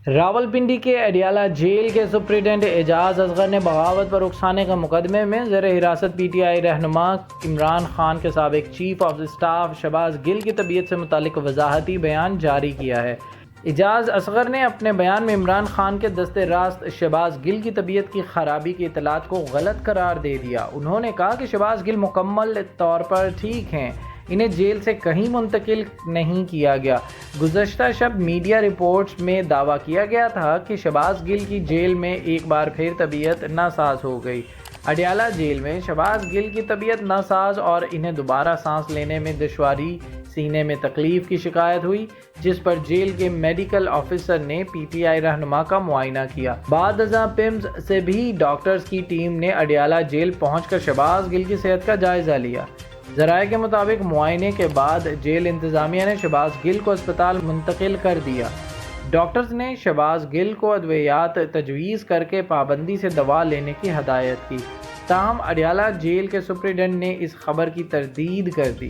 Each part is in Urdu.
راولپنڈی کے اڈیالہ جیل کے سپرنٹنڈنٹ اعجاز اصغر نے بغاوت پر اکسانے کے مقدمے میں زیر حراست پی ٹی آئی رہنما عمران خان کے سابق چیف آف اسٹاف شہباز گل کی طبیعت سے متعلق وضاحتی بیان جاری کیا ہے۔ اعجاز اصغر نے اپنے بیان میں عمران خان کے دست راست شہباز گل کی طبیعت کی خرابی کی اطلاعات کو غلط قرار دے دیا۔ انہوں نے کہا کہ شہباز گل مکمل طور پر ٹھیک ہیں، انہیں جیل سے کہیں منتقل نہیں کیا گیا۔ گزشتہ شب میڈیا رپورٹس میں دعویٰ کیا گیا تھا کہ شہباز گل کی جیل میں ایک بار پھر طبیعت ناساز ہو گئی۔ اڈیالہ جیل میں شہباز گل کی طبیعت ناساز اور انہیں دوبارہ سانس لینے میں دشواری، سینے میں تکلیف کی شکایت ہوئی، جس پر جیل کے میڈیکل آفیسر نے پی ٹی آئی رہنما کا معائنہ کیا۔ بعد ازاں پیمز سے بھی ڈاکٹرز کی ٹیم نے اڈیالہ جیل پہنچ کر شہباز گل کی صحت کا جائزہ لیا۔ ذرائع کے مطابق معائنے کے بعد جیل انتظامیہ نے شہباز گل کو اسپتال منتقل کر دیا۔ ڈاکٹرز نے شہباز گل کو ادویات تجویز کر کے پابندی سے دوا لینے کی ہدایت کی، تاہم اڈیالہ جیل کے سپرنٹنڈنٹ نے اس خبر کی تردید کر دی۔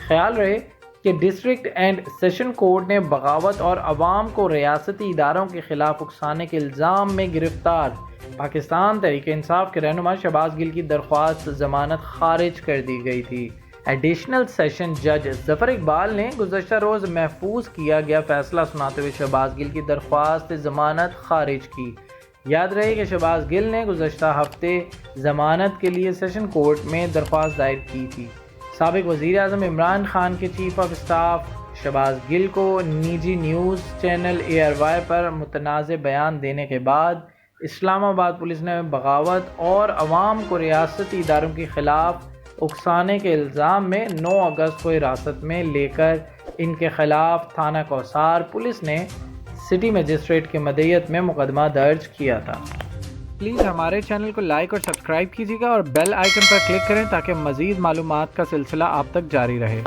خیال رہے کہ ڈسٹرکٹ اینڈ سیشن کورٹ نے بغاوت اور عوام کو ریاستی اداروں کے خلاف اکسانے کے الزام میں گرفتار پاکستان تحریک انصاف کے رہنما شہباز گل کی درخواست ضمانت خارج کر دی گئی تھی۔ ایڈیشنل سیشن جج ظفر اقبال نے گزشتہ روز محفوظ کیا گیا فیصلہ سناتے ہوئے شہباز گل کی درخواست ضمانت خارج کی۔ یاد رہے کہ شہباز گل نے گزشتہ ہفتے ضمانت کے لیے سیشن کورٹ میں درخواست دائر کی تھی۔ سابق وزیر اعظم عمران خان کے چیف آف اسٹاف شہباز گل کو نجی نیوز چینل ARY پر متنازع بیان دینے کے بعد اسلام آباد پولیس نے بغاوت اور عوام کو ریاستی اداروں کے خلاف اکسانے کے الزام میں 9 اگست کو حراست میں لے کر ان کے خلاف تھانہ کوثر پولیس نے سٹی مجسٹریٹ کے مدعیت میں مقدمہ درج کیا تھا۔ پلیز ہمارے چینل کو لائک اور سبسکرائب کیجیے گا اور بیل آئیکن پر کلک کریں تاکہ مزید معلومات کا سلسلہ آپ تک جاری رہے۔